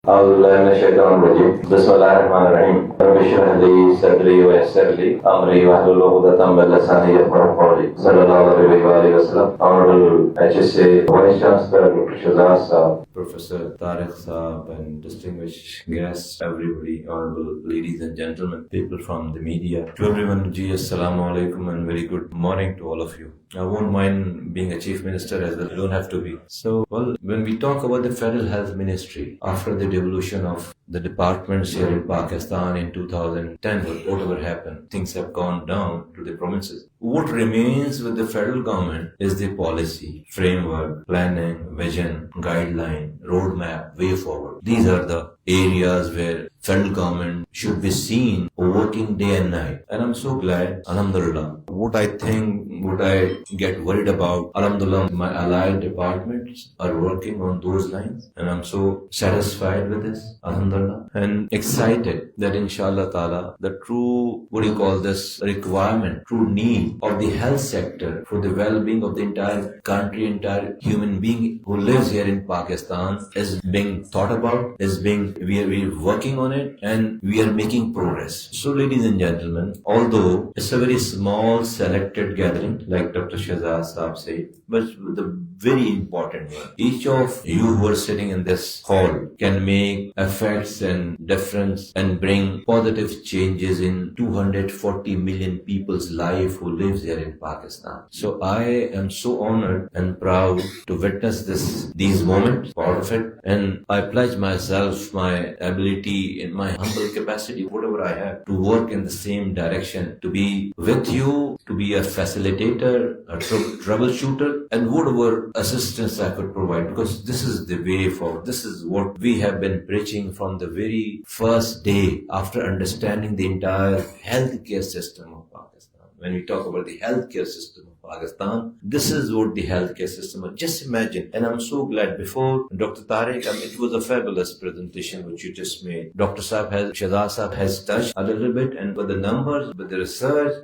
أعوذ بالله من الشيطان الرجيم. بسم الله الرحمن الرحيم. رب اشرح لي صدري ويسر لي أمري واحلل عقدة من لساني يفقهوا قولي. صلى الله عليه وآله وسلم. Honorable HSA Vice Chancellor Dr. Shahzad Sahab, Professor Tariq Sahab, and distinguished guests, everybody, honorable ladies and gentlemen, people from the media, to everyone, ji assalamu alaikum and very good morning to all of you. I won't mind being a chief minister as well. I don't have to be. So, well, when we talk about the Federal Health Ministry, after the devolution of the departments here in Pakistan in 2010, whatever happened, things have gone down to the provinces. What remains with the federal government is the policy, framework, planning, vision, guideline, roadmap, way forward. These are the areas where federal government should be seen working day and night. And I'm so glad, alhamdulillah. What I get worried about, alhamdulillah, my allied departments are working on those lines. And I'm so satisfied with this, alhamdulillah. And excited that inshallah ta'ala, the true, requirement, true need of the health sector for the well-being of the entire country, entire human being who lives here in Pakistan is being thought about, we are working on it, and we are making progress. So ladies and gentlemen, although it's a very small selected gathering, like Dr. Shahzad Sahab said, but the very important one. Each of you who are sitting in this hall can make effects and difference and bring positive changes in 240 million people's life who lives here in Pakistan. So I am so honored and proud to witness these moments, part of it, and I pledge myself, my ability, in my humble capacity, whatever I have, to work in the same direction, to be with you, to be a facilitator, a troubleshooter, and whatever assistance I could provide, because this is the way forward. This is what we have been preaching from the very first day after understanding the entire healthcare system of Pakistan. When we talk about the healthcare system of Pakistan, this is what the healthcare system is. Just imagine, and I'm so glad before Dr. Tariq, it was a fabulous presentation which you just made. Dr. Shahzad Sahab has touched a little bit, and with the numbers, with the research,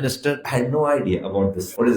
minister, I had no idea about this. What is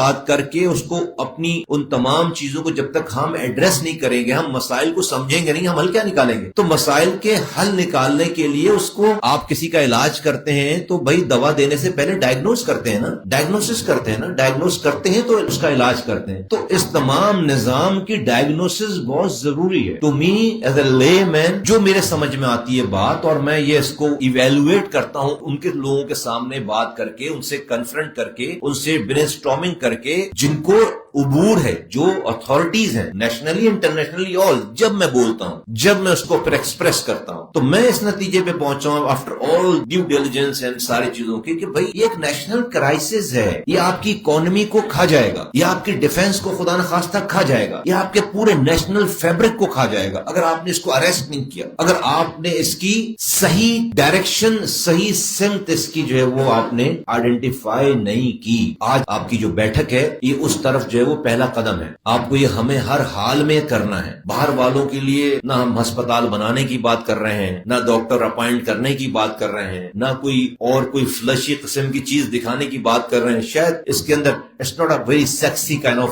بات کر کے اس کو اپنی ان تمام چیزوں کو جب تک ہم ایڈریس نہیں کریں گے، ہم مسائل کو سمجھیں گے نہیں، ہم حل کیا نکالیں گے؟ تو مسائل کے حل نکالنے کے لیے اس کو آپ کسی کا علاج کرتے ہیں تو بھائی دوا دینے سے پہلے ڈائگنوز کرتے ہیں نا، ڈائگنوسس کرتے ہیں نا، ڈائگنوز کرتے ہیں تو اس کا علاج کرتے ہیں۔ تو اس تمام نظام کی ڈائگنوسس بہت ضروری ہے۔ تو می ایز اے لے مین جو میرے سمجھ میں آتی ہے بات، اور میں یہ اس کو ایویلویٹ کرتا ہوں ان کے لوگوں کے سامنے بات کر کے، ان سے کنفرنٹ کر کے، ان سے برین اسٹارمنگ کر کے، جن کو عبور ہے، جو اتھارٹیز ہیں نیشنلی انٹرنیشنلی، آل جب میں بولتا ہوں، جب میں اس کو پھر ایکسپریس کرتا ہوں، تو میں اس نتیجے پہ پہنچا ہوں after all due diligence and ساری چیزوں کی کہ بھائی یہ ایک نیشنل کرائسس ہے، یہ آپ کی اکانومی کو کھا جائے گا، یہ آپ کی ڈیفنس کو خدا نخواستہ کھا جائے گا، یہ آپ کے پورے نیشنل فیبرک کو کھا جائے گا اگر آپ نے اس کو اریسٹ نہیں کیا، اگر آپ نے اس کی صحیح ڈائریکشن، صحیح سمت اس کی جو ہے وہ آپ نے آئیڈینٹیفائی نہیں کی۔ آج آپ کی جو بیٹھک ہے یہ اس طرف جو ہے وہ پہلا قدم ہے۔ آپ کو یہ ہمیں ہر حال میں کرنا ہے۔ باہر والوں کے لیے نہ ہم ہسپتال بنانے کی بات کر رہے ہیں، نہ ڈاکٹر اپائنٹ کرنے کی بات کر رہے ہیں، نہ کوئی فلشی قسم کی چیز دکھانے کی بات کر رہے ہیں۔ شاید اس کے اندر it's not a very sexy kind of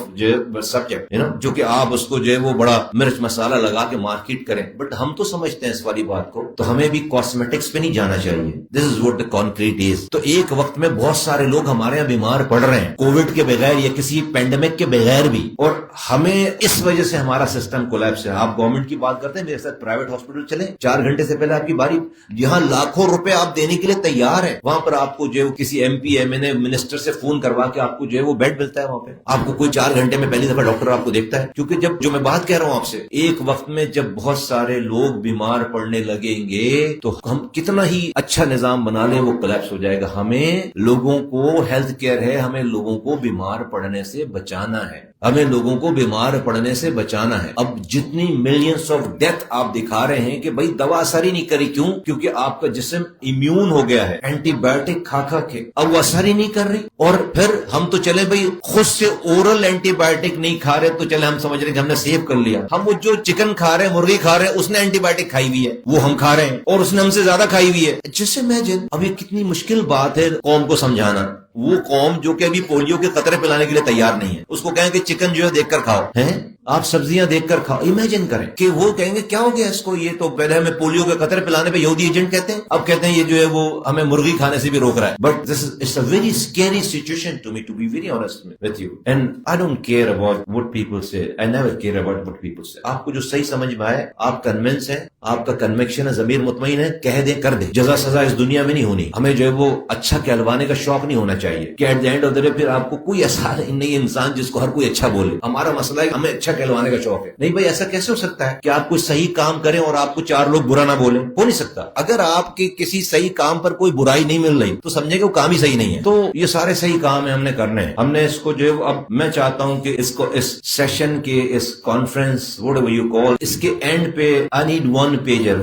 subject, جو کہ آپ اس کو جو ہے وہ بڑا مرچ مسالہ لگا کے مارکیٹ کریں، بٹ ہم تو سمجھتے ہیں اس والی بات کو، تو ہمیں بھی کاسمیٹکس پہ نہیں جانا چاہیے۔ دس از واٹ دا کانکریٹ از۔ تو ایک وقت میں بہت سارے لوگ ہمارے یہاں بیمار پڑ رہے ہیں کووڈ کے بغیر یا کسی پینڈیمک کے بغیر بھی، اور ہمیں اس وجہ سے ہمارا سسٹم کولیپس ہے۔ آپ گورنمنٹ کی بات کرتے ہیں، میرے ساتھ پرائیویٹ ہاسپٹل چلیں، 4 گھنٹے سے پہلے آپ کی باری، یہاں لاکھوں روپے آپ دینے کے لیے تیار ہیں، وہاں پر آپ کو جو ہے کسی M P M N a minister سے فون کروا کے آپ کو جو ہے وہ بیڈ ملتا ہے، وہاں پہ آپ کو کوئی 4 گھنٹے میں پہلی دفعہ ڈاکٹر آپ کو دیکھتا ہے۔ کیونکہ جو میں بات کہہ رہا ہوں آپ سے، ایک وقت میں جب بہت سارے لوگ بیمار پڑنے لگیں گے تو ہم کتنا ہی اچھا نظام بنا لیں وہ کولیپس ہو جائے گا۔ ہمیں لوگوں کو ہیلتھ کیئر ہے، ہمیں لوگوں کو بیمار پڑنے سے بچانا ہے، ہمیں لوگوں کو بیمار پڑنے سے بچانا ہے۔ اب جتنی ملینز آف ڈیتھ آپ دکھا رہے ہیں کہ بھائی دوا اثر ہی نہیں کری، کیوں؟ کیونکہ آپ کا جسم امیون ہو گیا ہے اینٹی بایوٹک کھا کھا کے، اب وہ اثر ہی نہیں کر رہی۔ اور پھر ہم تو چلے بھائی خود سے اورل اینٹی بایوٹک نہیں کھا رہے، تو چلے ہم سمجھ رہے کہ ہم نے سیو کر لیا۔ ہم وہ جو چکن کھا رہے ہیں، مرغی کھا رہے ہیں، اس نے اینٹی بایوٹک کھائی ہوئی ہے، وہ ہم کھا رہے ہیں اور اس نے ہم سے زیادہ کھائی ہوئی ہے۔ جس امیجن، اب یہ کتنی مشکل بات ہے قوم کو سمجھانا۔ وہ قوم جو کہ ابھی پولیو کے قطرے پلانے کے لیے تیار نہیں ہے، اس کو کہیں کہ چکن جو ہے دیکھ کر کھاؤ، ہیں آپ سبزیاں دیکھ کر کھاؤ۔ امیجن کریں کہ وہ کہیں گے کیا ہو گیا اس کو، یہ تو پہلے ہمیں پولیو کے قطرے پلانے پہ یہودی ایجنٹ کہتے ہیں، اب کہتے ہیں یہ جو ہے وہ ہمیں مرغی کھانے سے بھی روک رہا ہے۔ But this is it's a very scary situation to me, to be very honest with you, and I don't care about what people say, I never care about what people say. آپ کو جو صحیح سمجھ میں آئے، آپ convince ہیں، آپ کا کنوکشن ہے، ضمیر مطمئن ہے، کہہ دیں کر دیں۔ جزا سزا اس دنیا میں نہیں ہونی، ہمیں جو ہے وہ اچھا کہلوانے کا شوق نہیں ہونا چاہیے کہ at the end of the day پھر آپ کو کوئی ایسا نہیں انسان جس کو ہر کوئی اچھا بولے۔ ہمارا مسئلہ ہے ہمیں اچھا کہلوانے کا شوق ہے۔ نہیں بھائی ایسا کیسے ہو سکتا ہے کہ آپ کوئی صحیح کام کریں اور آپ کو 4 لوگ برا نہ بولیں؟ ہو نہیں سکتا۔ اگر آپ کے کسی صحیح کام پر کوئی برائی نہیں مل رہی تو سمجھے کہ وہ کام ہی صحیح نہیں ہے۔ تو یہ سارے صحیح کام ہیں، ہم نے کرنے ہیں، ہم نے اس کو جو ہے اب میں چاہتا ہوں کہ اس کو اس سیشن کے اس conference whatever you call, اس کے اینڈ پہ I need one pager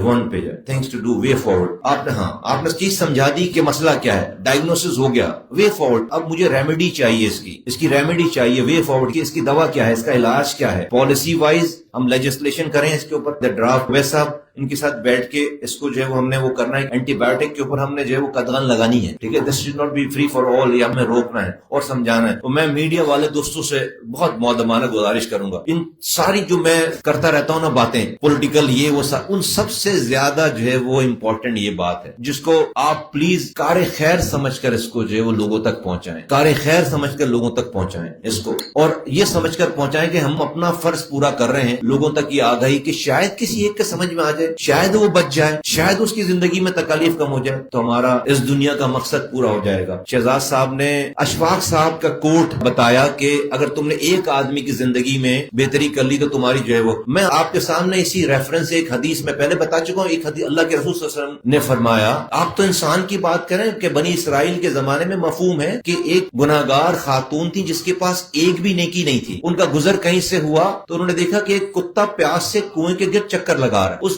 things to do, way forward. آپ نے چیز سمجھا دی کہ مسئلہ کیا ہے، ڈائگنوسس ہو گیا، وے فارورڈ۔ اب مجھے ریمیڈی چاہیے، اس کی ریمیڈی چاہیے، وے فارورڈ کی، اس کی دوا کیا ہے، اس کا علاج کیا ہے، پالیسی وائز ہم لیجسلیشن کریں اس کے اوپر۔ ڈرافٹ ویسا صاحب ان کے ساتھ بیٹھ کے اس کو جو ہے وہ ہم نے وہ کرنا ہے، اینٹی بایوٹک کے اوپر ہم نے جو ہے وہ قدغن لگانی ہے، ٹھیک ہے، this should not be free for all, یہ ہمیں روکنا ہے اور سمجھانا ہے۔ تو میں میڈیا والے دوستوں سے بہت مؤدبانہ گزارش کروں گا، ان ساری جو میں کرتا رہتا ہوں نا باتیں پولیٹیکل یہ وہ ان سب سے زیادہ جو ہے وہ امپورٹنٹ یہ بات ہے جس کو آپ پلیز کار خیر سمجھ کر اس کو جو ہے وہ لوگوں تک پہنچائیں، کار خیر سمجھ کر لوگوں تک پہنچائیں اس کو، اور یہ سمجھ کر پہنچائیں کہ ہم اپنا فرض پورا کر رہے ہیں، لوگوں تک یہ آگاہی کہ شاید کسی ایک کے سمجھ میں آ جائے، شاید وہ بچ جائے، شاید اس کی زندگی میں تکالیف کم ہو جائے، تو ہمارا اس دنیا کا مقصد پورا ہو جائے گا۔ شہزاد صاحب نے اشفاق صاحب کا کوٹ بتایا کہ اگر تم نے ایک آدمی کی زندگی میں بہتری کر لی تو تمہاری جو ہے وہ، میں آپ کے سامنے اسی ریفرنس ایک حدیث میں پہلے بتا چکا ہوں، ایک حدیث اللہ کے رسول صلی اللہ علیہ وسلم نے فرمایا، آپ تو انسان کی بات کریں کہ بنی اسرائیل کے زمانے میں مفہوم ہے کہ ایک گناہگار خاتون تھی جس کے پاس ایک بھی نیکی نہیں تھی، ان کا گزر کہیں سے ہوا تو انہوں نے دیکھا کہ ایک کتا پیاس سے کنویں کے گرد چکر لگا رہا ہے، اس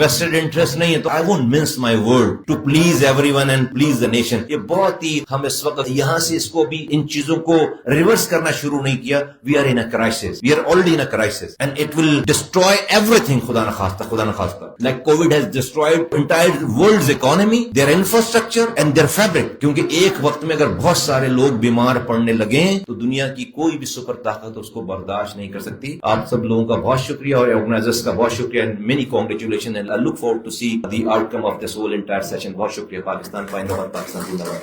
vested interest نہیں ہے تو I won't mince my word to please everyone and please the nation. یہ بہت ہی ہم اس وقت یہاں سے اس کو بھی ان چیزوں کو ریورس کرنا شروع نہیں کیا. We are in a crisis. We are already in a crisis and it will destroy everything. خدا نہ خواستہ. Like COVID has destroyed entire world's economy, their infrastructure and their fabric. کیونکہ ایک وقت میں اگر بہت سارے لوگ بیمار پڑنے لگے تو دنیا کی کوئی بھی سپر طاقت اس کو برداشت نہیں کر سکتی. آپ سب لوگوں کا بہت شکریہ اور آرگنائزرز کا بہت شکریہ and many congratulations and I look forward to see the outcome of this whole entire session. بہت شکریہ. پاکستان زندہ باد.